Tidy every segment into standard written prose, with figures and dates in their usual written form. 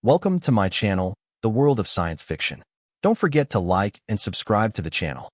Welcome to my channel, The World of Science Fiction. Don't forget to like and subscribe to the channel.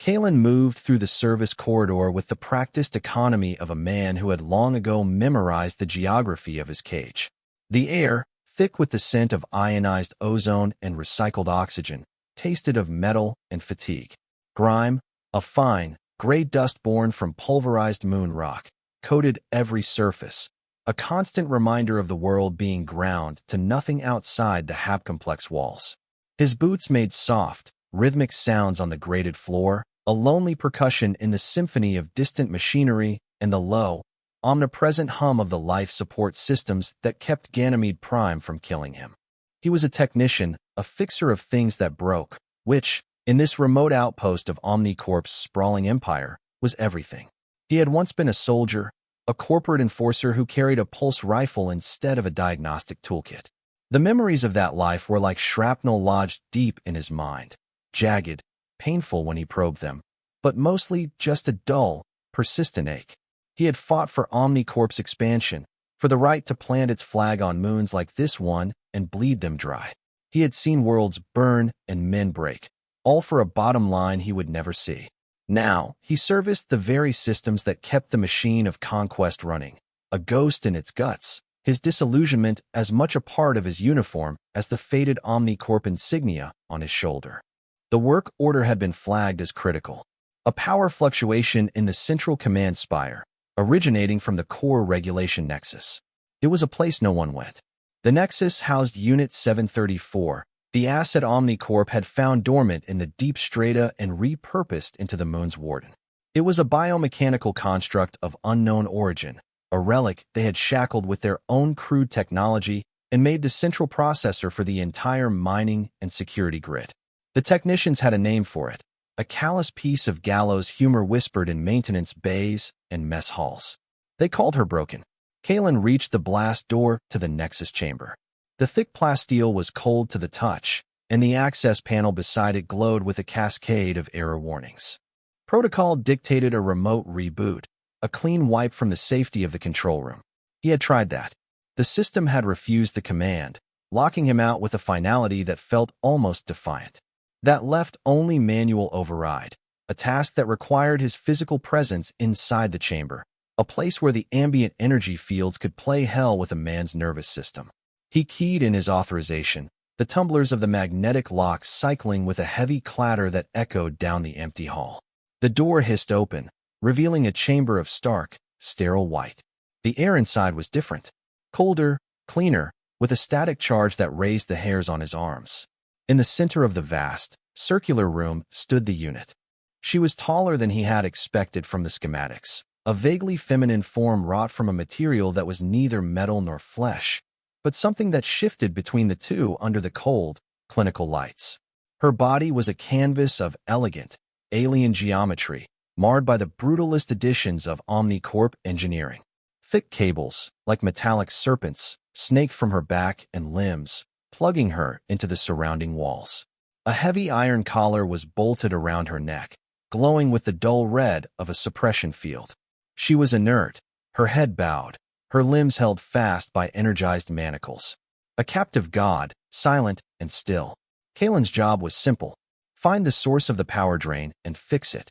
Kalen moved through the service corridor with the practiced economy of a man who had long ago memorized the geography of his cage. The air, thick with the scent of ionized ozone and recycled oxygen, tasted of metal and fatigue. Grime, a fine, gray dust born from pulverized moon rock, coated every surface, a constant reminder of the world being ground to nothing outside the hab-complex walls. His boots made soft, rhythmic sounds on the grated floor, a lonely percussion in the symphony of distant machinery and the low, omnipresent hum of the life support systems that kept Ganymede Prime from killing him. He was a technician, a fixer of things that broke, which, in this remote outpost of Omnicorp's sprawling empire, was everything. He had once been a soldier, a corporate enforcer who carried a pulse rifle instead of a diagnostic toolkit. The memories of that life were like shrapnel lodged deep in his mind, jagged, painful when he probed them, but mostly just a dull, persistent ache. He had fought for Omnicorp's expansion, for the right to plant its flag on moons like this one and bleed them dry. He had seen worlds burn and men break, all for a bottom line he would never see. Now, he serviced the very systems that kept the machine of conquest running, a ghost in its guts, his disillusionment as much a part of his uniform as the faded Omnicorp insignia on his shoulder. The work order had been flagged as critical, a power fluctuation in the central command spire, originating from the core regulation nexus. It was a place no one went. The nexus housed Unit 734, the asset Omnicorp had found dormant in the deep strata and repurposed into the moon's warden. It was a biomechanical construct of unknown origin, a relic they had shackled with their own crude technology and made the central processor for the entire mining and security grid. The technicians had a name for it, a callous piece of gallows humor whispered in maintenance bays and mess halls. They called her broken. Kalen reached the blast door to the Nexus chamber. The thick plasteel was cold to the touch, and the access panel beside it glowed with a cascade of error warnings. Protocol dictated a remote reboot, a clean wipe from the safety of the control room. He had tried that. The system had refused the command, locking him out with a finality that felt almost defiant. That left only manual override, a task that required his physical presence inside the chamber, a place where the ambient energy fields could play hell with a man's nervous system. He keyed in his authorization, the tumblers of the magnetic locks cycling with a heavy clatter that echoed down the empty hall. The door hissed open, revealing a chamber of stark, sterile white. The air inside was different, colder, cleaner, with a static charge that raised the hairs on his arms. In the center of the vast, circular room stood the unit. She was taller than he had expected from the schematics, a vaguely feminine form wrought from a material that was neither metal nor flesh, but something that shifted between the two under the cold, clinical lights. Her body was a canvas of elegant, alien geometry, marred by the brutalist additions of Omnicorp engineering. Thick cables, like metallic serpents, snaked from her back and limbs, plugging her into the surrounding walls. A heavy iron collar was bolted around her neck, glowing with the dull red of a suppression field. She was inert, her head bowed, her limbs held fast by energized manacles. A captive god, silent and still. Kalen's job was simple: find the source of the power drain and fix it.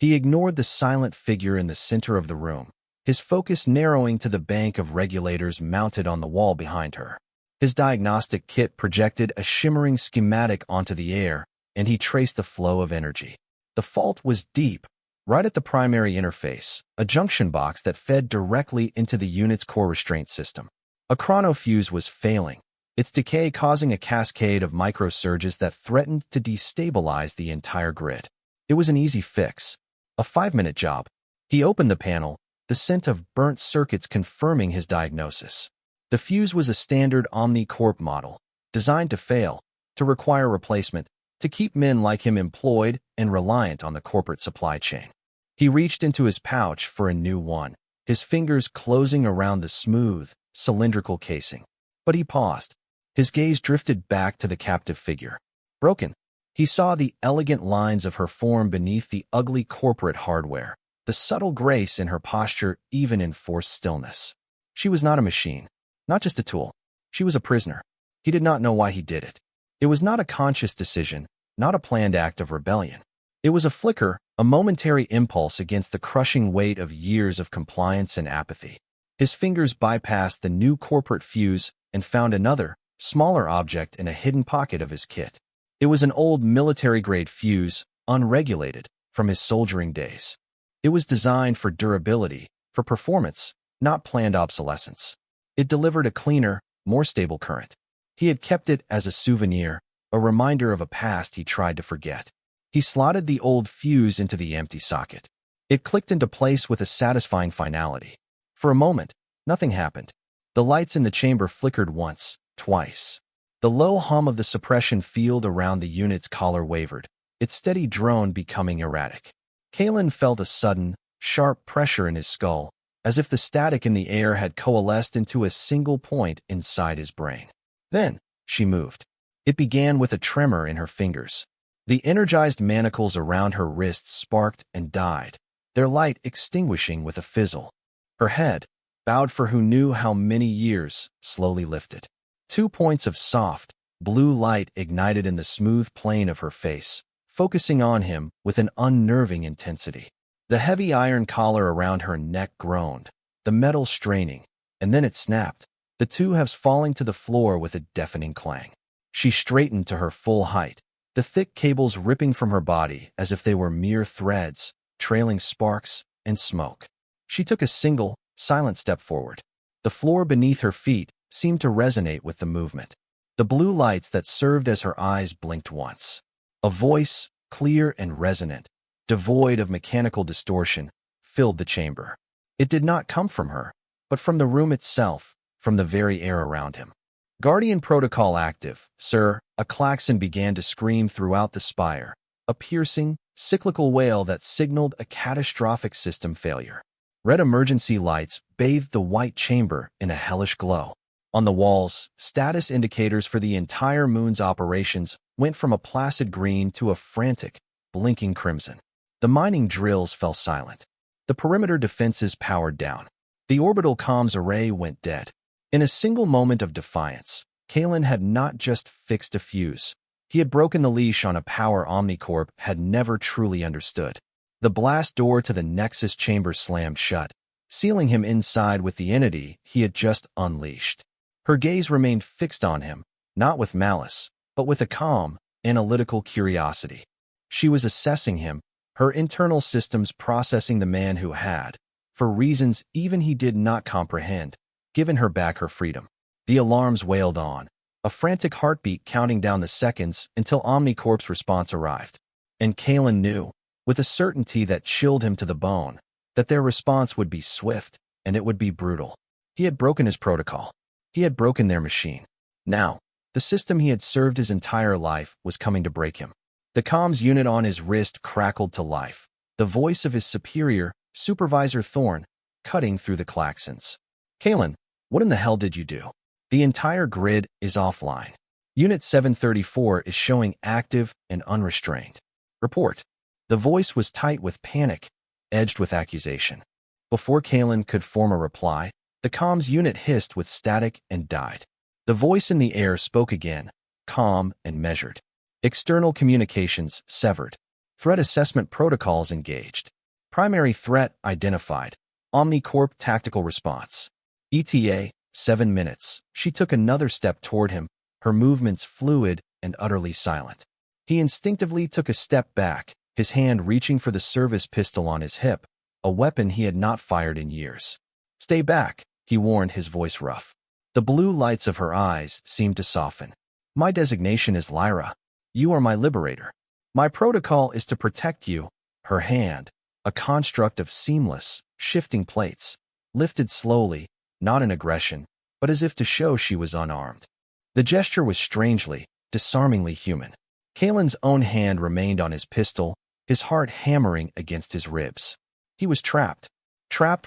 He ignored the silent figure in the center of the room, his focus narrowing to the bank of regulators mounted on the wall behind her. His diagnostic kit projected a shimmering schematic onto the air, and he traced the flow of energy. The fault was deep, right at the primary interface, a junction box that fed directly into the unit's core restraint system. A chronofuse was failing, its decay causing a cascade of microsurges that threatened to destabilize the entire grid. It was an easy fix, a 5-minute job. He opened the panel, the scent of burnt circuits confirming his diagnosis. The fuse was a standard Omnicorp model, designed to fail, to require replacement, to keep men like him employed and reliant on the corporate supply chain. He reached into his pouch for a new one, his fingers closing around the smooth, cylindrical casing. But he paused. His gaze drifted back to the captive figure. Broken. He saw the elegant lines of her form beneath the ugly corporate hardware, the subtle grace in her posture even in forced stillness. She was not a machine, not just a tool. She was a prisoner. He did not know why he did it. It was not a conscious decision, not a planned act of rebellion. It was a flicker, a momentary impulse against the crushing weight of years of compliance and apathy. His fingers bypassed the new corporate fuse and found another, smaller object in a hidden pocket of his kit. It was an old military-grade fuse, unregulated, from his soldiering days. It was designed for durability, for performance, not planned obsolescence. It delivered a cleaner, more stable current. He had kept it as a souvenir, a reminder of a past he tried to forget. He slotted the old fuse into the empty socket. It clicked into place with a satisfying finality. For a moment, nothing happened. The lights in the chamber flickered once, twice. The low hum of the suppression field around the unit's collar wavered, its steady drone becoming erratic. Kalen felt a sudden, sharp pressure in his skull, as if the static in the air had coalesced into a single point inside his brain. Then, she moved. It began with a tremor in her fingers. The energized manacles around her wrists sparked and died, their light extinguishing with a fizzle. Her head, bowed for who knew how many years, slowly lifted. 2 points of soft, blue light ignited in the smooth plane of her face, focusing on him with an unnerving intensity. The heavy iron collar around her neck groaned, the metal straining, and then it snapped, the 2 halves falling to the floor with a deafening clang. She straightened to her full height, the thick cables ripping from her body as if they were mere threads, trailing sparks and smoke. She took a single, silent step forward. The floor beneath her feet seemed to resonate with the movement. The blue lights that served as her eyes blinked once. A voice, clear and resonant, devoid of mechanical distortion, filled the chamber. It did not come from her, but from the room itself, from the very air around him. "Guardian protocol active, sir," a klaxon began to scream throughout the spire, a piercing, cyclical wail that signaled a catastrophic system failure. Red emergency lights bathed the white chamber in a hellish glow. On the walls, status indicators for the entire moon's operations went from a placid green to a frantic, blinking crimson. The mining drills fell silent. The perimeter defenses powered down. The orbital comms array went dead. In a single moment of defiance, Kalen had not just fixed a fuse. He had broken the leash on a power Omnicorp had never truly understood. The blast door to the Nexus chamber slammed shut, sealing him inside with the entity he had just unleashed. Her gaze remained fixed on him, not with malice, but with a calm, analytical curiosity. She was assessing him, her internal systems processing the man who had, for reasons even he did not comprehend, given her back her freedom. The alarms wailed on, a frantic heartbeat counting down the seconds until Omnicorp's response arrived. And Kalen knew, with a certainty that chilled him to the bone, that their response would be swift, and it would be brutal. He had broken his protocol. He had broken their machine. Now, the system he had served his entire life was coming to break him. The comms unit on his wrist crackled to life, the voice of his superior, Supervisor Thorne, cutting through the klaxons. "Kalen, what in the hell did you do? The entire grid is offline. Unit 734 is showing active and unrestrained. Report." The voice was tight with panic, edged with accusation. Before Kalen could form a reply, the comms unit hissed with static and died. The voice in the air spoke again, calm and measured. External communications severed. Threat assessment protocols engaged. Primary threat identified. Omnicorp tactical response. ETA, 7 minutes. She took another step toward him, her movements fluid and utterly silent. He instinctively took a step back, his hand reaching for the service pistol on his hip, a weapon he had not fired in years. "Stay back," he warned, his voice rough. The blue lights of her eyes seemed to soften. "My designation is Lyra. You are my liberator. My protocol is to protect you." Her hand, a construct of seamless, shifting plates, lifted slowly, not in aggression, but as if to show she was unarmed. The gesture was strangely, disarmingly human. Kalen's own hand remained on his pistol, his heart hammering against his ribs. He was trapped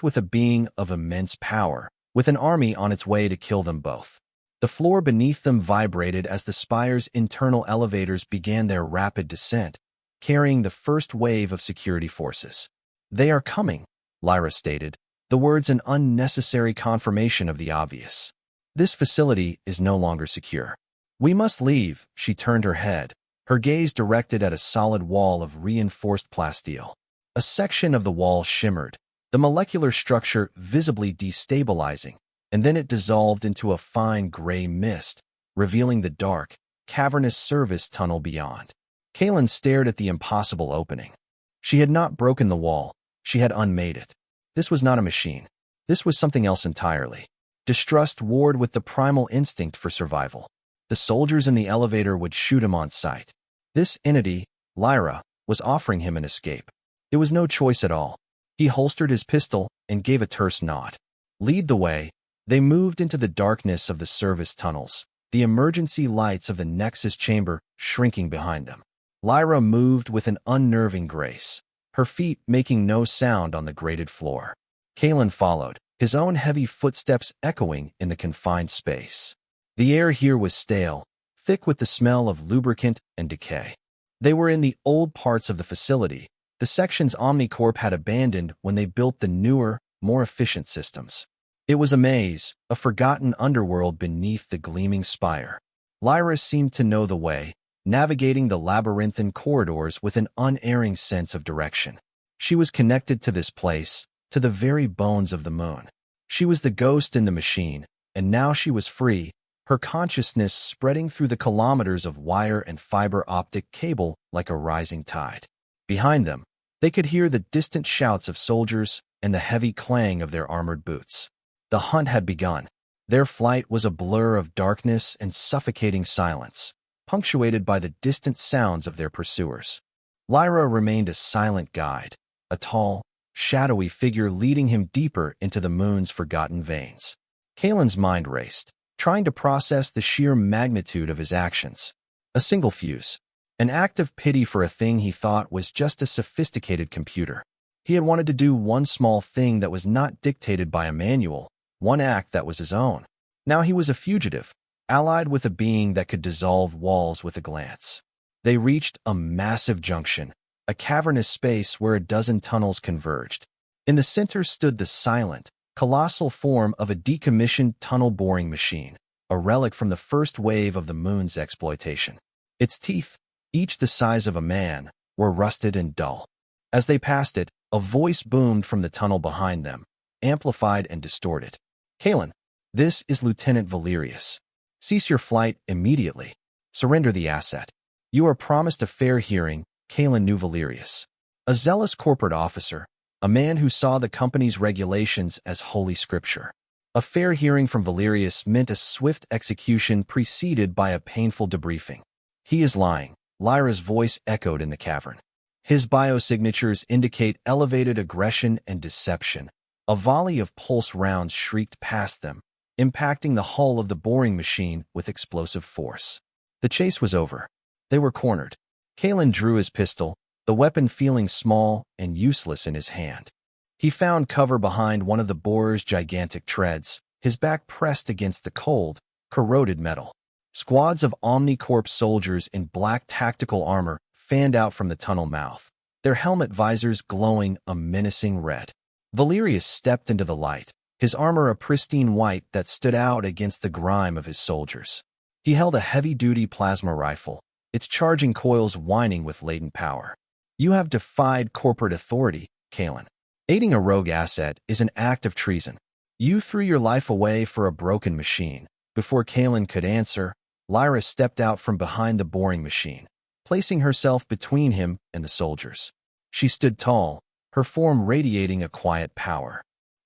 with a being of immense power, with an army on its way to kill them both. The floor beneath them vibrated as the spire's internal elevators began their rapid descent, carrying the first wave of security forces. "They are coming," Lyra stated, the words an unnecessary confirmation of the obvious. "This facility is no longer secure. We must leave. She turned her head, her gaze directed at a solid wall of reinforced plasteel. A section of the wall shimmered, the molecular structure visibly destabilizing, and then it dissolved into a fine gray mist, revealing the dark, cavernous service tunnel beyond. Kaelin stared at the impossible opening. She had not broken the wall, she had unmade it. This was not a machine. This was something else entirely. Distrust warred with the primal instinct for survival. The soldiers in the elevator would shoot him on sight. This entity, Lyra, was offering him an escape. It was no choice at all. He holstered his pistol and gave a terse nod. Lead the way. They moved into the darkness of the service tunnels, the emergency lights of the Nexus chamber shrinking behind them. Lyra moved with an unnerving grace, her feet making no sound on the grated floor. Kaelin followed, his own heavy footsteps echoing in the confined space. The air here was stale, thick with the smell of lubricant and decay. They were in the old parts of the facility, the sections Omnicorp had abandoned when they built the newer, more efficient systems. It was a maze, a forgotten underworld beneath the gleaming spire. Lyra seemed to know the way, navigating the labyrinthine corridors with an unerring sense of direction. She was connected to this place, to the very bones of the moon. She was the ghost in the machine, and now she was free, her consciousness spreading through the kilometers of wire and fiber optic cable like a rising tide. Behind them, they could hear the distant shouts of soldiers and the heavy clang of their armored boots. The hunt had begun. Their flight was a blur of darkness and suffocating silence, punctuated by the distant sounds of their pursuers. Lyra remained a silent guide, a tall, shadowy figure leading him deeper into the moon's forgotten veins. Kaelin's mind raced, trying to process the sheer magnitude of his actions. A single fuse. An act of pity for a thing he thought was just a sophisticated computer. He had wanted to do one small thing that was not dictated by a manual, one act that was his own. Now he was a fugitive, allied with a being that could dissolve walls with a glance. They reached a massive junction, a cavernous space where a dozen tunnels converged. In the center stood the silent, colossal form of a decommissioned tunnel-boring machine, a relic from the first wave of the moon's exploitation. Its teeth, each the size of a man, were rusted and dull. As they passed it, a voice boomed from the tunnel behind them, amplified and distorted. Kaelin, this is Lieutenant Valerius. Cease your flight immediately. Surrender the asset. You are promised a fair hearing. Kaelin knew Valerius. A zealous corporate officer, a man who saw the company's regulations as holy scripture. A fair hearing from Valerius meant a swift execution preceded by a painful debriefing. He is lying, Lyra's voice echoed in the cavern. His biosignatures indicate elevated aggression and deception. A volley of pulse rounds shrieked past them, impacting the hull of the boring machine with explosive force. The chase was over. They were cornered. Kaelin drew his pistol, the weapon feeling small and useless in his hand. He found cover behind one of the borer's gigantic treads, his back pressed against the cold, corroded metal. Squads of Omnicorp soldiers in black tactical armor fanned out from the tunnel mouth, their helmet visors glowing a menacing red. Valerius stepped into the light, his armor a pristine white that stood out against the grime of his soldiers. He held a heavy-duty plasma rifle, its charging coils whining with latent power. You have defied corporate authority, Kaelin. Aiding a rogue asset is an act of treason. You threw your life away for a broken machine. Before Kaelin could answer, Lyra stepped out from behind the boring machine, placing herself between him and the soldiers. She stood tall, her form radiating a quiet power.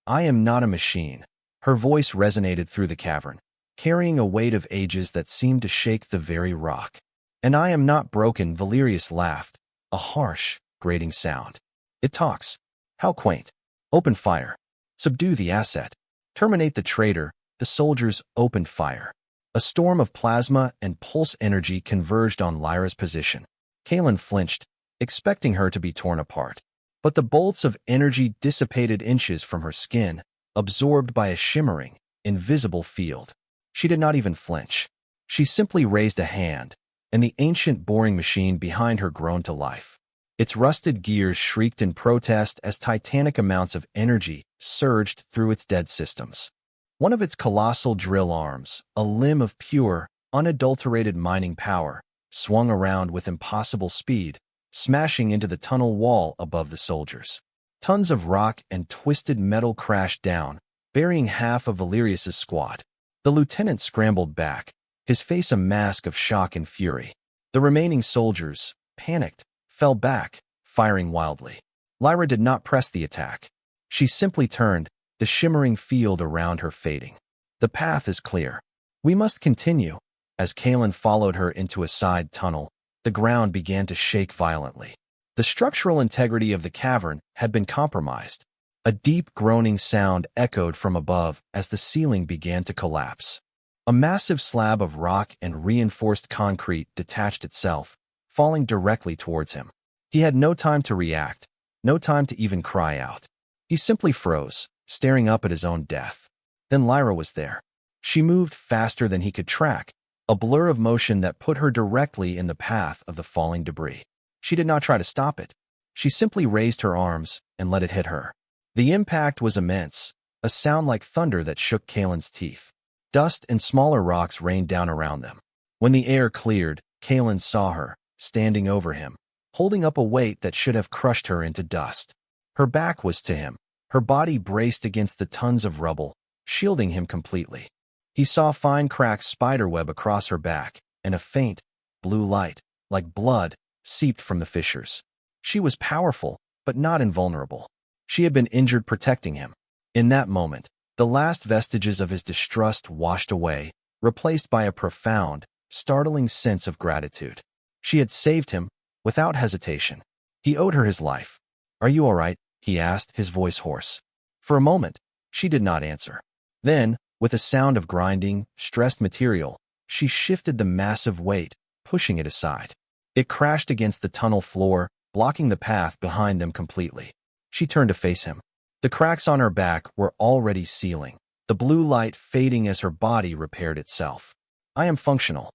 I am not a machine. Her voice resonated through the cavern, carrying a weight of ages that seemed to shake the very rock. And I am not broken, Valerius laughed, a harsh, grating sound. It talks. How quaint. Open fire. Subdue the asset. Terminate the traitor. The soldiers opened fire. A storm of plasma and pulse energy converged on Lyra's position. Kaelin flinched, expecting her to be torn apart. But the bolts of energy dissipated inches from her skin, absorbed by a shimmering, invisible field. She did not even flinch. She simply raised a hand, and the ancient boring machine behind her groaned to life. Its rusted gears shrieked in protest as titanic amounts of energy surged through its dead systems. One of its colossal drill arms, a limb of pure, unadulterated mining power, swung around with impossible speed, smashing into the tunnel wall above the soldiers. Tons of rock and twisted metal crashed down, burying half of Valerius's squad. The lieutenant scrambled back, his face a mask of shock and fury. The remaining soldiers, panicked, fell back, firing wildly. Lyra did not press the attack. She simply turned, the shimmering field around her fading. The path is clear. We must continue. As Kalen followed her into a side tunnel, the ground began to shake violently. The structural integrity of the cavern had been compromised. A deep groaning sound echoed from above as the ceiling began to collapse. A massive slab of rock and reinforced concrete detached itself, falling directly towards him. He had no time to react, no time to even cry out. He simply froze, staring up at his own death. Then Lyra was there. She moved faster than he could track, a blur of motion that put her directly in the path of the falling debris. She did not try to stop it. She simply raised her arms and let it hit her. The impact was immense, a sound like thunder that shook Kalen's teeth. Dust and smaller rocks rained down around them. When the air cleared, Kalen saw her, standing over him, holding up a weight that should have crushed her into dust. Her back was to him, her body braced against the tons of rubble, shielding him completely. He saw fine cracks spiderweb across her back, and a faint, blue light, like blood, seeped from the fissures. She was powerful, but not invulnerable. She had been injured protecting him. In that moment, the last vestiges of his distrust washed away, replaced by a profound, startling sense of gratitude. She had saved him, without hesitation. He owed her his life. "Are you all right?" he asked, his voice hoarse. For a moment, she did not answer. Then, with a sound of grinding, stressed material, she shifted the massive weight, pushing it aside. It crashed against the tunnel floor, blocking the path behind them completely. She turned to face him. The cracks on her back were already sealing, the blue light fading as her body repaired itself. "I am functional.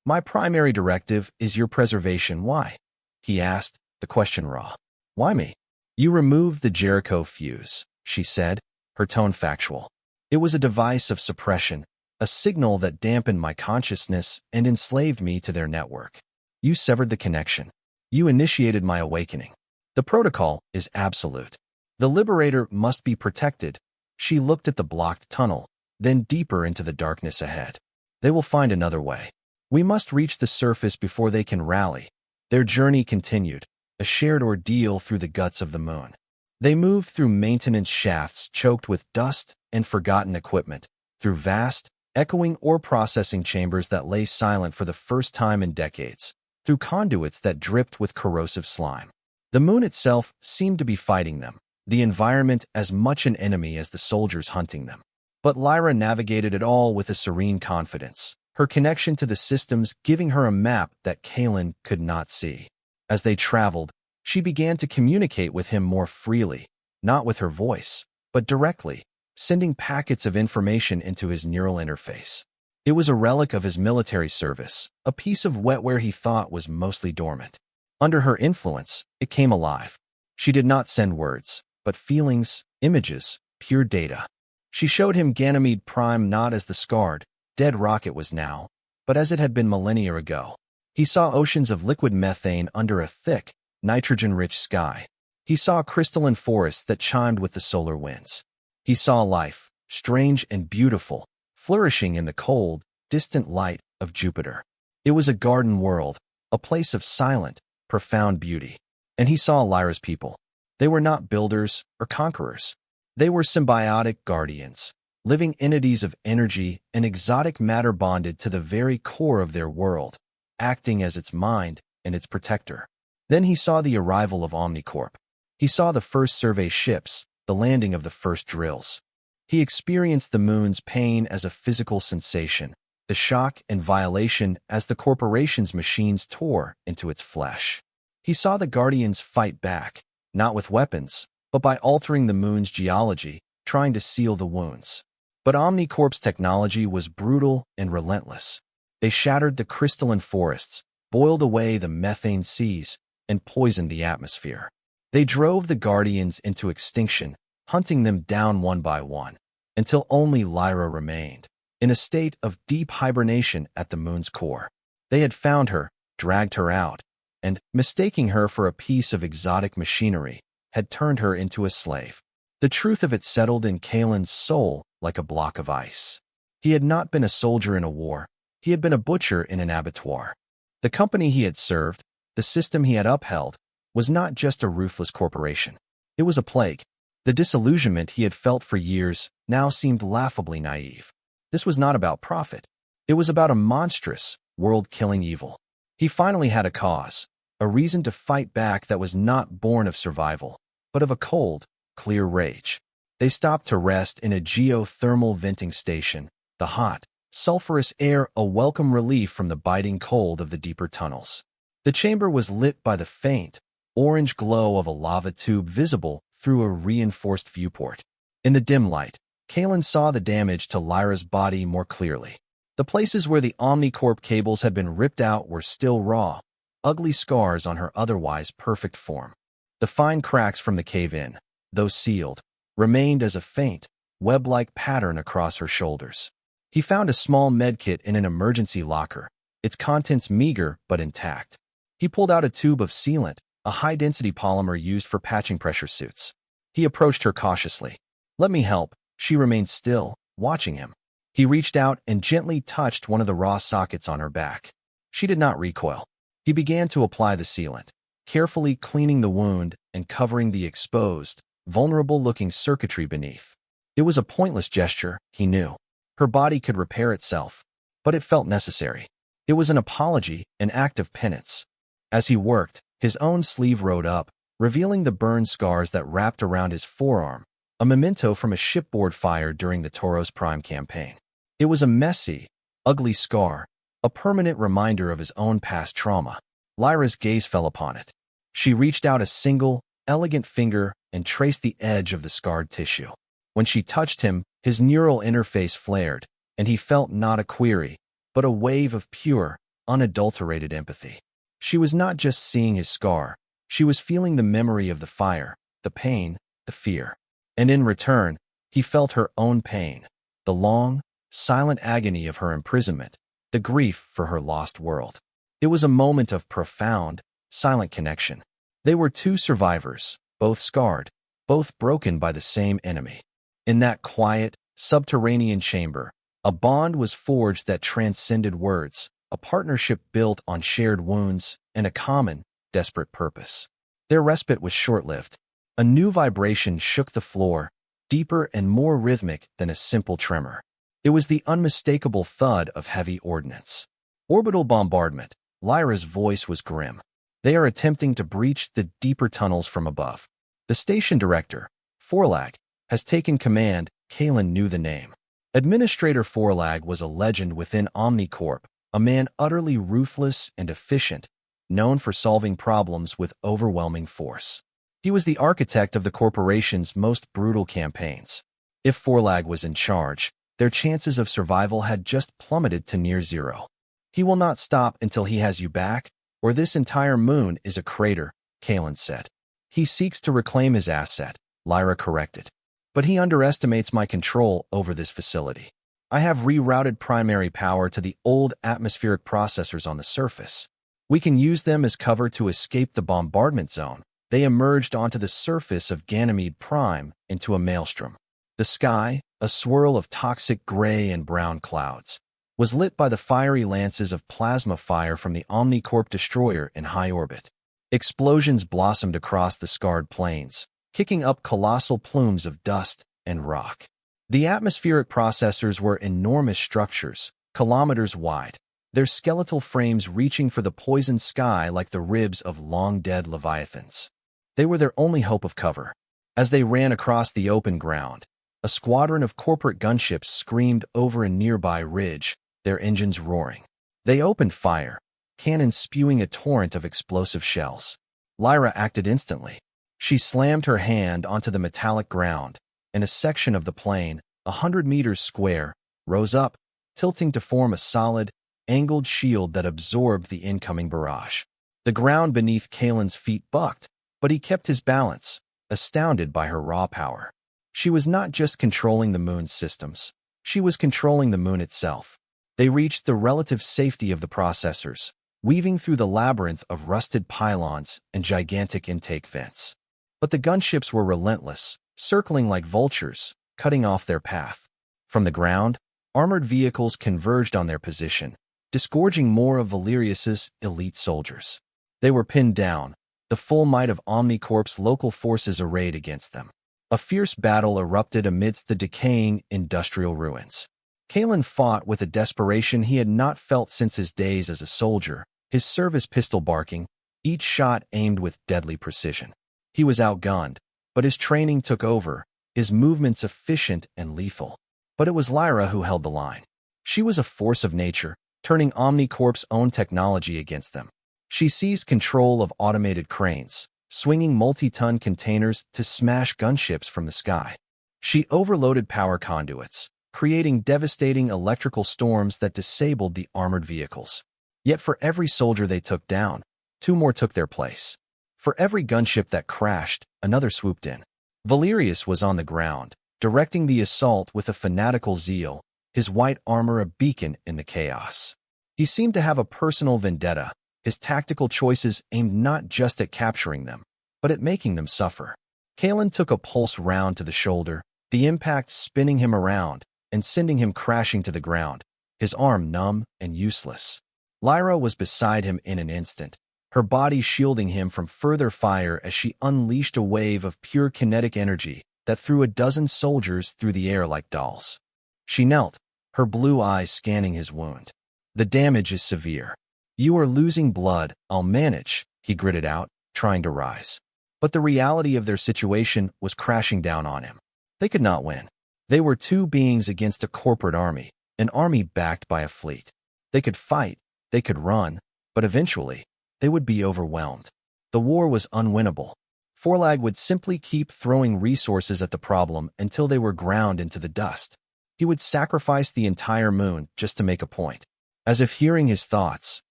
My primary directive is your preservation." "Why?" he asked, the question raw. "Why me?" "You removed the Jericho fuse," she said, her tone factual. "It was a device of suppression, a signal that dampened my consciousness and enslaved me to their network. You severed the connection. You initiated my awakening. The protocol is absolute. The Liberator must be protected." She looked at the blocked tunnel, then deeper into the darkness ahead. "They will find another way. We must reach the surface before they can rally." Their journey continued, a shared ordeal through the guts of the moon. They moved through maintenance shafts choked with dust and forgotten equipment, through vast, echoing ore processing chambers that lay silent for the first time in decades, through conduits that dripped with corrosive slime. The moon itself seemed to be fighting them, the environment as much an enemy as the soldiers hunting them. But Lyra navigated it all with a serene confidence, her connection to the systems giving her a map that Kalen could not see. As they traveled, she began to communicate with him more freely, not with her voice, but directly, sending packets of information into his neural interface. It was a relic of his military service, a piece of wetware he thought was mostly dormant. Under her influence, it came alive. She did not send words, but feelings, images, pure data. She showed him Ganymede Prime not as the scarred, dead rocket was now, but as it had been millennia ago. He saw oceans of liquid methane under a thick, nitrogen-rich sky. He saw crystalline forests that chimed with the solar winds. He saw life, strange and beautiful, flourishing in the cold, distant light of Jupiter. It was a garden world, a place of silent, profound beauty. And he saw Lyra's people. They were not builders or conquerors. They were symbiotic guardians, living entities of energy and exotic matter bonded to the very core of their world, acting as its mind and its protector. Then he saw the arrival of Omnicorp. He saw the first survey ships, the landing of the first drills. He experienced the moon's pain as a physical sensation, the shock and violation as the corporation's machines tore into its flesh. He saw the Guardians fight back, not with weapons, but by altering the moon's geology, trying to seal the wounds. But Omnicorp's technology was brutal and relentless. They shattered the crystalline forests, boiled away the methane seas, and poisoned the atmosphere. They drove the Guardians into extinction, hunting them down one by one, until only Lyra remained. in a state of deep hibernation at the moon's core. They had found her, dragged her out, and, mistaking her for a piece of exotic machinery, had turned her into a slave. The truth of it settled in Kalen's soul like a block of ice. He had not been a soldier in a war. He had been a butcher in an abattoir. The company he had served, the system he had upheld, was not just a ruthless corporation. It was a plague. The disillusionment he had felt for years now seemed laughably naive. This was not about profit. It was about a monstrous, world-killing evil. He finally had a cause, a reason to fight back that was not born of survival, but of a cold, clear rage. They stopped to rest in a geothermal venting station, the hot, sulfurous air a welcome relief from the biting cold of the deeper tunnels. The chamber was lit by the faint, orange glow of a lava tube visible through a reinforced viewport. In the dim light, Kalen saw the damage to Lyra's body more clearly. The places where the Omnicorp cables had been ripped out were still raw, ugly scars on her otherwise perfect form. The fine cracks from the cave-in, though sealed, remained as a faint, web-like pattern across her shoulders. He found a small medkit in an emergency locker, its contents meager but intact. He pulled out a tube of sealant, a high-density polymer used for patching pressure suits. He approached her cautiously. "Let me help." She remained still, watching him. He reached out and gently touched one of the raw sockets on her back. She did not recoil. He began to apply the sealant, carefully cleaning the wound and covering the exposed, vulnerable-looking circuitry beneath. It was a pointless gesture, he knew. Her body could repair itself, but it felt necessary. It was an apology, an act of penance. As he worked, his own sleeve rode up, revealing the burn scars that wrapped around his forearm, a memento from a shipboard fire during the Tauros Prime campaign. It was a messy, ugly scar, a permanent reminder of his own past trauma. Lyra's gaze fell upon it. She reached out a single, elegant finger and traced the edge of the scarred tissue. When she touched him, his neural interface flared, and he felt not a query, but a wave of pure, unadulterated empathy. She was not just seeing his scar, she was feeling the memory of the fire, the pain, the fear. And in return, he felt her own pain, the long, silent agony of her imprisonment, the grief for her lost world. It was a moment of profound, silent connection. They were two survivors, both scarred, both broken by the same enemy. In that quiet, subterranean chamber, a bond was forged that transcended words, a partnership built on shared wounds and a common, desperate purpose. Their respite was short-lived. A new vibration shook the floor, deeper and more rhythmic than a simple tremor. It was the unmistakable thud of heavy ordnance. Orbital bombardment. Lyra's voice was grim. They are attempting to breach the deeper tunnels from above. The station director, Forlag, has taken command. Kalen knew the name. Administrator Forlag was a legend within Omnicorp, a man utterly ruthless and efficient, known for solving problems with overwhelming force. He was the architect of the corporation's most brutal campaigns. If Forlag was in charge, their chances of survival had just plummeted to near zero. "He will not stop until he has you back, or this entire moon is a crater," Kalen said. "He seeks to reclaim his asset," Lyra corrected. "But he underestimates my control over this facility. I have rerouted primary power to the old atmospheric processors on the surface. We can use them as cover to escape the bombardment zone." They emerged onto the surface of Ganymede Prime into a maelstrom. The sky, a swirl of toxic gray and brown clouds, was lit by the fiery lances of plasma fire from the Omnicorp destroyer in high orbit. Explosions blossomed across the scarred plains, kicking up colossal plumes of dust and rock. The atmospheric processors were enormous structures, kilometers wide, their skeletal frames reaching for the poisoned sky like the ribs of long-dead leviathans. They were their only hope of cover. As they ran across the open ground, a squadron of corporate gunships screamed over a nearby ridge, their engines roaring. They opened fire, cannons spewing a torrent of explosive shells. Lyra acted instantly. She slammed her hand onto the metallic ground, and a section of the plane, 100 meters square, rose up, tilting to form a solid, angled shield that absorbed the incoming barrage. The ground beneath Kalen's feet bucked, but he kept his balance, astounded by her raw power. She was not just controlling the moon's systems. She was controlling the moon itself. They reached the relative safety of the processors, weaving through the labyrinth of rusted pylons and gigantic intake vents. But the gunships were relentless, circling like vultures, cutting off their path. From the ground, armored vehicles converged on their position, disgorging more of Valerius's elite soldiers. They were pinned down, the full might of Omnicorp's local forces arrayed against them. A fierce battle erupted amidst the decaying industrial ruins. Kalen fought with a desperation he had not felt since his days as a soldier, his service pistol barking, each shot aimed with deadly precision. He was outgunned, but his training took over, his movements efficient and lethal. But it was Lyra who held the line. She was a force of nature, turning Omnicorp's own technology against them. She seized control of automated cranes, swinging multi-ton containers to smash gunships from the sky. She overloaded power conduits, creating devastating electrical storms that disabled the armored vehicles. Yet for every soldier they took down, two more took their place. For every gunship that crashed, another swooped in. Valerius was on the ground, directing the assault with a fanatical zeal, his white armor a beacon in the chaos. He seemed to have a personal vendetta, his tactical choices aimed not just at capturing them, but at making them suffer. Kalen took a pulse round to the shoulder, the impact spinning him around and sending him crashing to the ground, his arm numb and useless. Lyra was beside him in an instant, her body shielding him from further fire as she unleashed a wave of pure kinetic energy that threw a dozen soldiers through the air like dolls. She knelt, her blue eyes scanning his wound. "The damage is severe. You are losing blood, I'll manage," he gritted out, trying to rise. But the reality of their situation was crashing down on him. They could not win. They were two beings against a corporate army, an army backed by a fleet. They could fight, they could run, but eventually, they would be overwhelmed. The war was unwinnable. Forlag would simply keep throwing resources at the problem until they were ground into the dust. He would sacrifice the entire moon just to make a point. As if hearing his thoughts,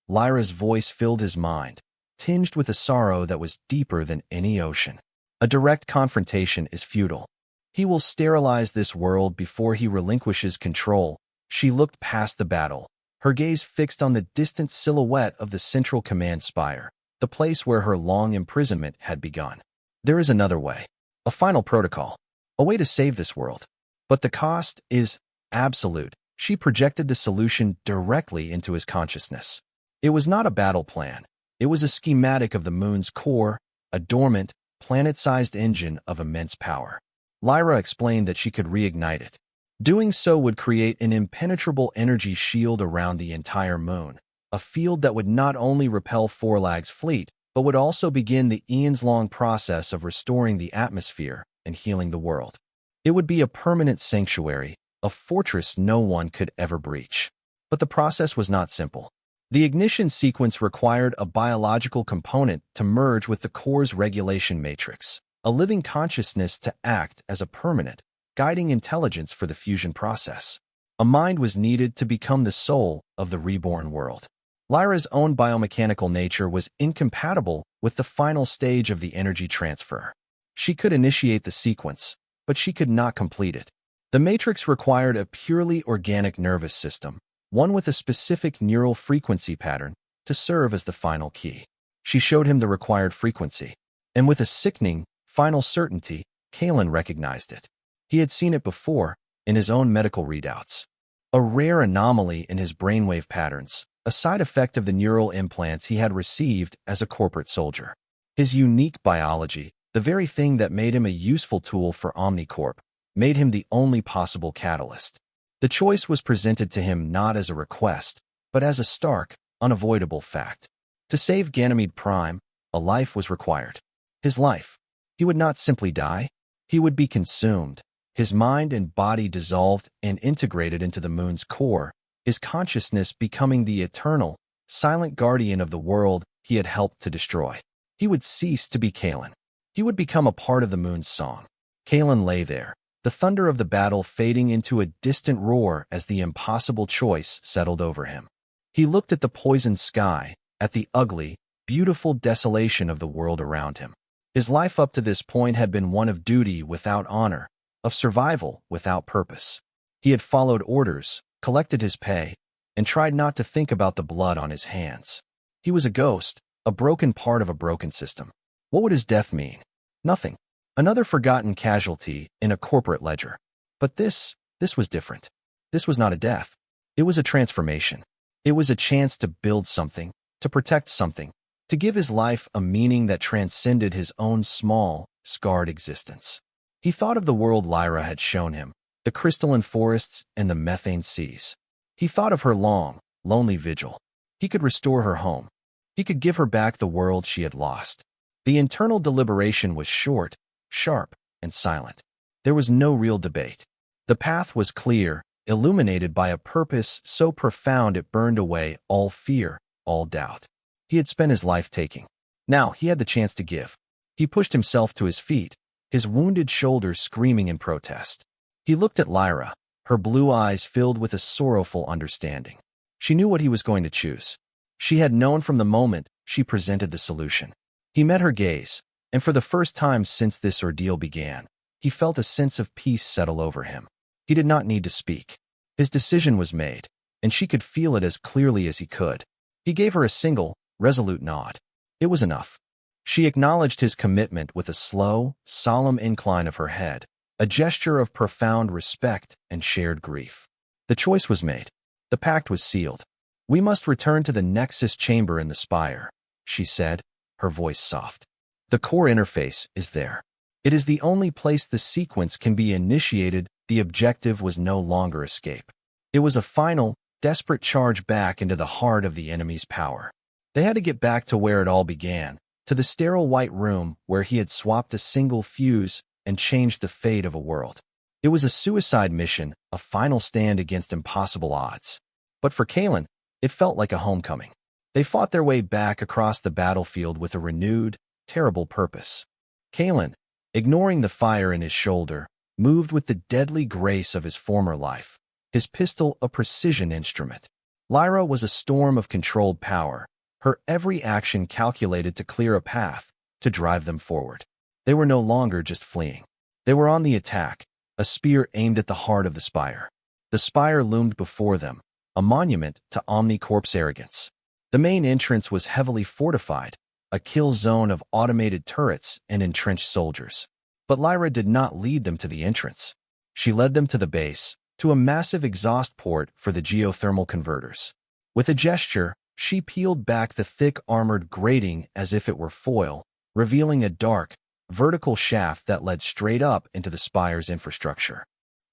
Lyra's voice filled his mind, tinged with a sorrow that was deeper than any ocean. A direct confrontation is futile. He will sterilize this world before he relinquishes control. She looked past the battle, her gaze fixed on the distant silhouette of the central command spire, the place where her long imprisonment had begun. There is another way, a final protocol, a way to save this world. But the cost is absolute. She projected the solution directly into his consciousness. It was not a battle plan. It was a schematic of the moon's core, a dormant, planet-sized engine of immense power. Lyra explained that she could reignite it. Doing so would create an impenetrable energy shield around the entire moon, a field that would not only repel Forlag's fleet, but would also begin the eons-long process of restoring the atmosphere and healing the world. It would be a permanent sanctuary, a fortress no one could ever breach. But the process was not simple. The ignition sequence required a biological component to merge with the core's regulation matrix, a living consciousness to act as a permanent, guiding intelligence for the fusion process. A mind was needed to become the soul of the reborn world. Lyra's own biomechanical nature was incompatible with the final stage of the energy transfer. She could initiate the sequence, but she could not complete it. The matrix required a purely organic nervous system, one with a specific neural frequency pattern, to serve as the final key. She showed him the required frequency, and with a sickening, final certainty, Kalen recognized it. He had seen it before, in his own medical readouts. A rare anomaly in his brainwave patterns, a side effect of the neural implants he had received as a corporate soldier. His unique biology, the very thing that made him a useful tool for Omnicorp, made him the only possible catalyst. The choice was presented to him not as a request, but as a stark, unavoidable fact. To save Ganymede Prime, a life was required. His life. He would not simply die. He would be consumed, his mind and body dissolved and integrated into the moon's core, his consciousness becoming the eternal, silent guardian of the world he had helped to destroy. He would cease to be Kalen. He would become a part of the moon's song. Kalen lay there, the thunder of the battle fading into a distant roar as the impossible choice settled over him. He looked at the poisoned sky, at the ugly, beautiful desolation of the world around him. His life up to this point had been one of duty without honor, of survival without purpose. He had followed orders, collected his pay, and tried not to think about the blood on his hands. He was a ghost, a broken part of a broken system. What would his death mean? Nothing. Another forgotten casualty in a corporate ledger. But this was different. This was not a death. It was a transformation. It was a chance to build something, to protect something, to give his life a meaning that transcended his own small, scarred existence. He thought of the world Lyra had shown him, the crystalline forests and the methane seas. He thought of her long, lonely vigil. He could restore her home. He could give her back the world she had lost. The internal deliberation was short, sharp, and silent. There was no real debate. The path was clear, illuminated by a purpose so profound it burned away all fear, all doubt. He had spent his life taking. Now he had the chance to give. He pushed himself to his feet, his wounded shoulders screaming in protest. He looked at Lyra, her blue eyes filled with a sorrowful understanding. She knew what he was going to choose. She had known from the moment she presented the solution. He met her gaze, and for the first time since this ordeal began, he felt a sense of peace settle over him. He did not need to speak. His decision was made, and she could feel it as clearly as he could. He gave her a single, resolute nod. It was enough. She acknowledged his commitment with a slow, solemn incline of her head, a gesture of profound respect and shared grief. The choice was made. The pact was sealed. "We must return to the Nexus chamber in the spire," she said, her voice soft. "The core interface is there. It is the only place the sequence can be initiated." The objective was no longer escape. It was a final, desperate charge back into the heart of the enemy's power. They had to get back to where it all began, to the sterile white room where he had swapped a single fuse and changed the fate of a world. It was a suicide mission, a final stand against impossible odds. But for Kalen, it felt like a homecoming. They fought their way back across the battlefield with a renewed, terrible purpose. Kalen, ignoring the fire in his shoulder, moved with the deadly grace of his former life, his pistol a precision instrument. Lyra was a storm of controlled power, her every action calculated to clear a path, to drive them forward. They were no longer just fleeing. They were on the attack, a spear aimed at the heart of the spire. The spire loomed before them, a monument to Omnicorp's arrogance. The main entrance was heavily fortified, a kill zone of automated turrets and entrenched soldiers. But Lyra did not lead them to the entrance. She led them to the base, to a massive exhaust port for the geothermal converters. With a gesture, she peeled back the thick armored grating as if it were foil, revealing a dark, vertical shaft that led straight up into the spire's infrastructure.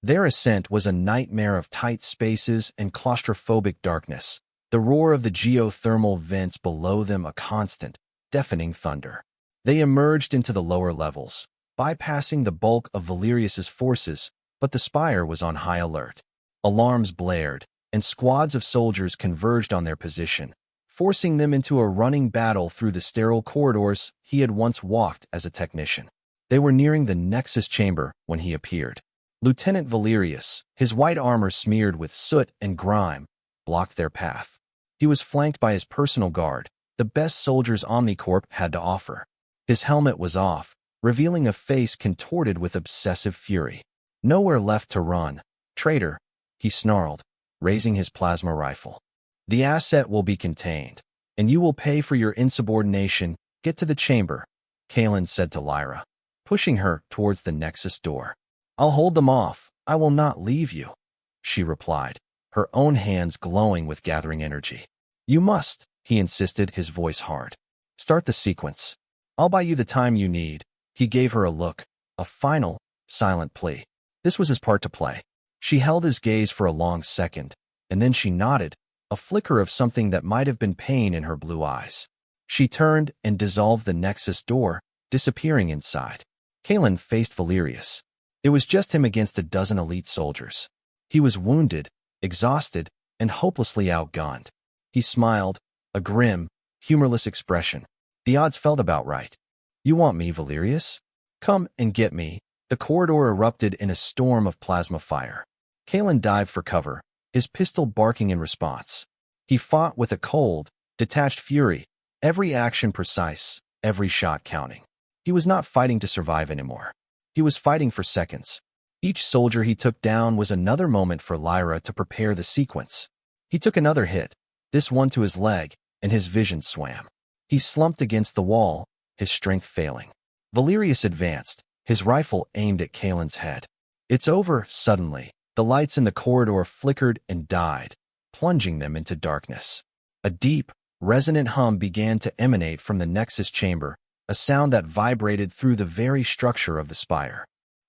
Their ascent was a nightmare of tight spaces and claustrophobic darkness, the roar of the geothermal vents below them a constant, deafening thunder. They emerged into the lower levels, bypassing the bulk of Valerius's forces, but the spire was on high alert. Alarms blared, and squads of soldiers converged on their position, forcing them into a running battle through the sterile corridors he had once walked as a technician. They were nearing the Nexus chamber when he appeared. Lieutenant Valerius, his white armor smeared with soot and grime, blocked their path. He was flanked by his personal guard, the best soldiers Omnicorp had to offer. His helmet was off, revealing a face contorted with obsessive fury. "Nowhere left to run, traitor," he snarled, raising his plasma rifle. "The asset will be contained, and you will pay for your insubordination. Get to the chamber," Kalen said to Lyra, pushing her towards the Nexus door. "I'll hold them off. I will not leave you," she replied, her own hands glowing with gathering energy. "You must," he insisted, his voice hard. "Start the sequence. I'll buy you the time you need." He gave her a look, a final, silent plea. This was his part to play. She held his gaze for a long second, and then she nodded, a flicker of something that might have been pain in her blue eyes. She turned and dissolved the Nexus door, disappearing inside. Kalen faced Valerius. It was just him against a dozen elite soldiers. He was wounded, exhausted, and hopelessly outgunned. He smiled, a grim, humorless expression. The odds felt about right. "You want me, Valerius? Come and get me." The corridor erupted in a storm of plasma fire. Kalen dived for cover, his pistol barking in response. He fought with a cold, detached fury, every action precise, every shot counting. He was not fighting to survive anymore. He was fighting for seconds. Each soldier he took down was another moment for Lyra to prepare the sequence. He took another hit, this one to his leg, and his vision swam. He slumped against the wall, his strength failing. Valerius advanced, his rifle aimed at Kaelin's head. It's over, suddenly. The lights in the corridor flickered and died, plunging them into darkness. A deep, resonant hum began to emanate from the Nexus chamber, a sound that vibrated through the very structure of the spire.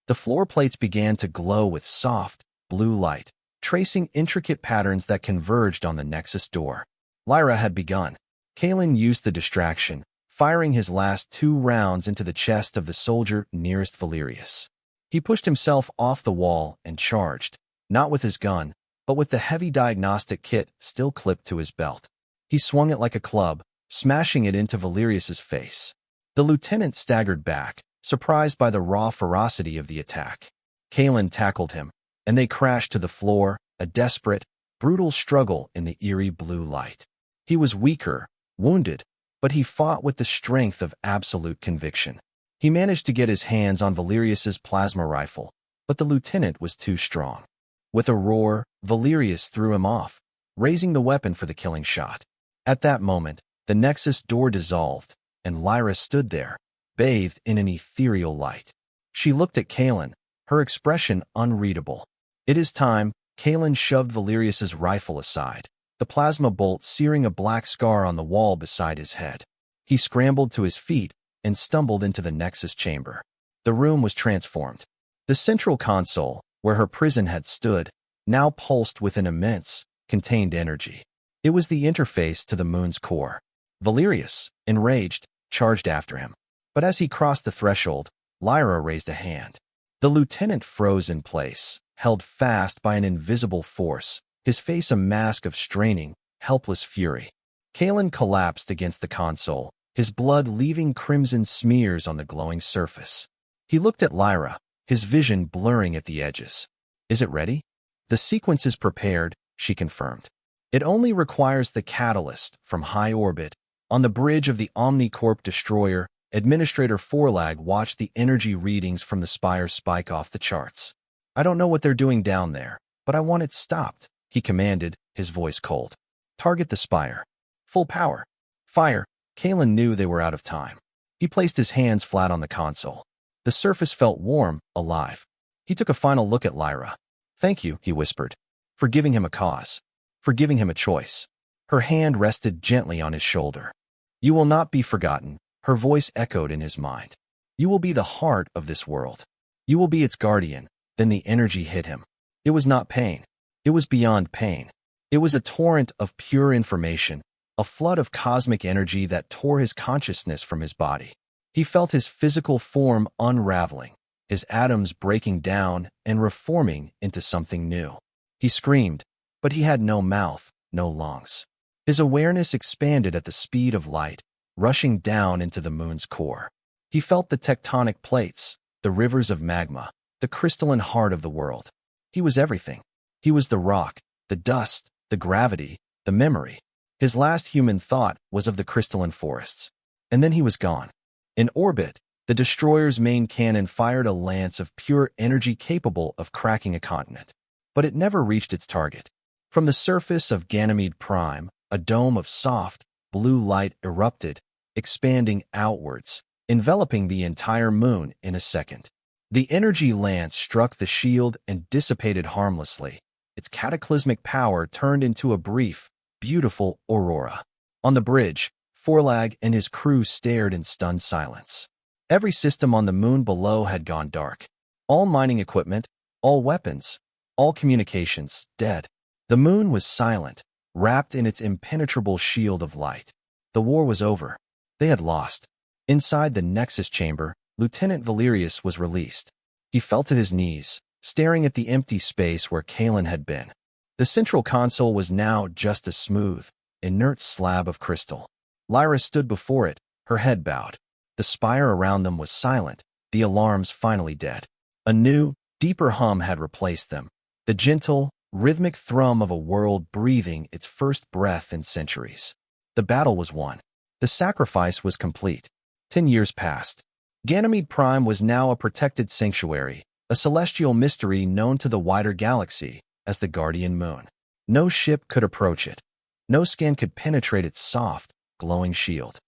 The floor plates began to glow with soft, blue light, tracing intricate patterns that converged on the Nexus door. Lyra had begun. Kaelin used the distraction, firing his last 2 rounds into the chest of the soldier nearest Valerius. He pushed himself off the wall and charged, not with his gun, but with the heavy diagnostic kit still clipped to his belt. He swung it like a club, smashing it into Valerius's face. The lieutenant staggered back, surprised by the raw ferocity of the attack. Kaelin tackled him, and they crashed to the floor, a desperate, brutal struggle in the eerie blue light. He was weaker, wounded, but he fought with the strength of absolute conviction. He managed to get his hands on Valerius's plasma rifle, but the lieutenant was too strong. With a roar, Valerius threw him off, raising the weapon for the killing shot. At that moment, the Nexus door dissolved, and Lyra stood there, bathed in an ethereal light. She looked at Kaelin, her expression unreadable. It is time. Kaelin shoved Valerius's rifle aside, the plasma bolt searing a black scar on the wall beside his head. He scrambled to his feet and stumbled into the Nexus chamber. The room was transformed. The central console, where her prison had stood, now pulsed with an immense, contained energy. It was the interface to the moon's core. Valerius, enraged, charged after him. But as he crossed the threshold, Lyra raised a hand. The lieutenant froze in place, held fast by an invisible force, his face a mask of straining, helpless fury. Kaelin collapsed against the console, his blood leaving crimson smears on the glowing surface. He looked at Lyra, his vision blurring at the edges. Is it ready? The sequence is prepared, she confirmed. It only requires the catalyst from high orbit. On the bridge of the Omnicorp destroyer, Administrator Forlag watched the energy readings from the spire spike off the charts. I don't know what they're doing down there, but I want it stopped, he commanded, his voice cold. Target the spire. Full power. Fire. Kaelin knew they were out of time. He placed his hands flat on the console. The surface felt warm, alive. He took a final look at Lyra. Thank you, he whispered, for giving him a cause, for giving him a choice. Her hand rested gently on his shoulder. You will not be forgotten, her voice echoed in his mind. You will be the heart of this world. You will be its guardian. Then the energy hit him. It was not pain. It was beyond pain. It was a torrent of pure information, a flood of cosmic energy that tore his consciousness from his body. He felt his physical form unraveling, his atoms breaking down and reforming into something new. He screamed, but he had no mouth, no lungs. His awareness expanded at the speed of light, rushing down into the moon's core. He felt the tectonic plates, the rivers of magma, the crystalline heart of the world. He was everything. He was the rock, the dust, the gravity, the memory. His last human thought was of the crystalline forests. And then he was gone. In orbit, the destroyer's main cannon fired a lance of pure energy capable of cracking a continent. But it never reached its target. From the surface of Ganymede Prime, a dome of soft, blue light erupted, expanding outwards, enveloping the entire moon in a second. The energy lance struck the shield and dissipated harmlessly. Its cataclysmic power turned into a brief, beautiful aurora. On the bridge, Forlag and his crew stared in stunned silence. Every system on the moon below had gone dark. All mining equipment, all weapons, all communications, dead. The moon was silent, wrapped in its impenetrable shield of light. The war was over. They had lost. Inside the Nexus chamber, Lieutenant Valerius was released. He fell to his knees, staring at the empty space where Kaelin had been. The central console was now just a smooth, inert slab of crystal. Lyra stood before it, her head bowed. The spire around them was silent, the alarms finally dead. A new, deeper hum had replaced them, the gentle, rhythmic thrum of a world breathing its first breath in centuries. The battle was won. The sacrifice was complete. 10 years passed. Ganymede Prime was now a protected sanctuary, a celestial mystery known to the wider galaxy as the Guardian Moon. No ship could approach it. No scan could penetrate its soft, glowing shield.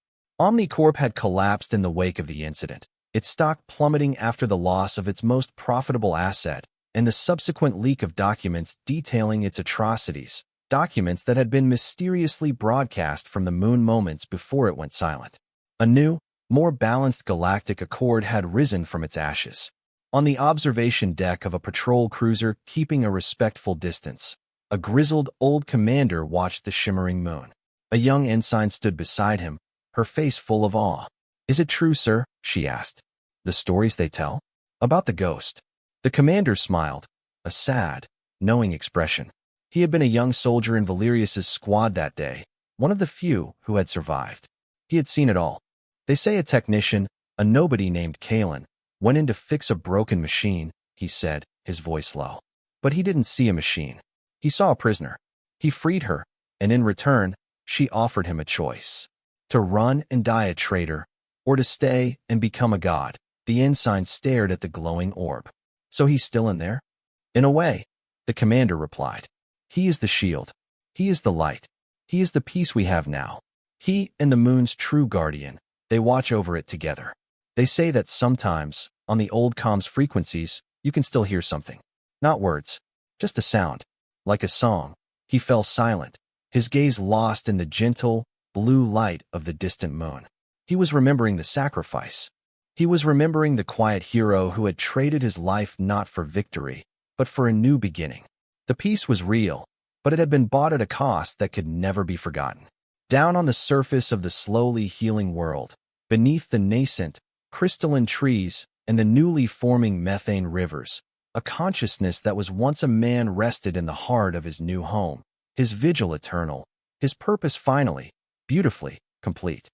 Omnicorp had collapsed in the wake of the incident, its stock plummeting after the loss of its most profitable asset and the subsequent leak of documents detailing its atrocities, documents that had been mysteriously broadcast from the moon moments before it went silent. A new, more balanced galactic accord had risen from its ashes. On the observation deck of a patrol cruiser keeping a respectful distance, a grizzled old commander watched the shimmering moon. A young ensign stood beside him, her face full of awe. "Is it true, sir?" she asked. "The stories they tell? About the ghost?" The commander smiled, a sad, knowing expression. He had been a young soldier in Valerius's squad that day, one of the few who had survived. He had seen it all. "They say a technician, a nobody named Kalen, went in to fix a broken machine," he said, his voice low. "But he didn't see a machine. He saw a prisoner. He freed her, and in return, she offered him a choice. To run and die a traitor, or to stay and become a god." The ensign stared at the glowing orb. "So he's still in there?" "In a way," the commander replied. "He is the shield. He is the light. He is the peace we have now. He and the moon's true guardian. They watch over it together. They say that sometimes, on the old comms frequencies, you can still hear something. Not words, just a sound. Like a song." He fell silent, his gaze lost in the gentle, blue light of the distant moon. He was remembering the sacrifice. He was remembering the quiet hero who had traded his life not for victory, but for a new beginning. The peace was real, but it had been bought at a cost that could never be forgotten. Down on the surface of the slowly healing world, beneath the nascent, crystalline trees and the newly forming methane rivers, a consciousness that was once a man rested in the heart of his new home, his vigil eternal, his purpose finally, beautifully, complete.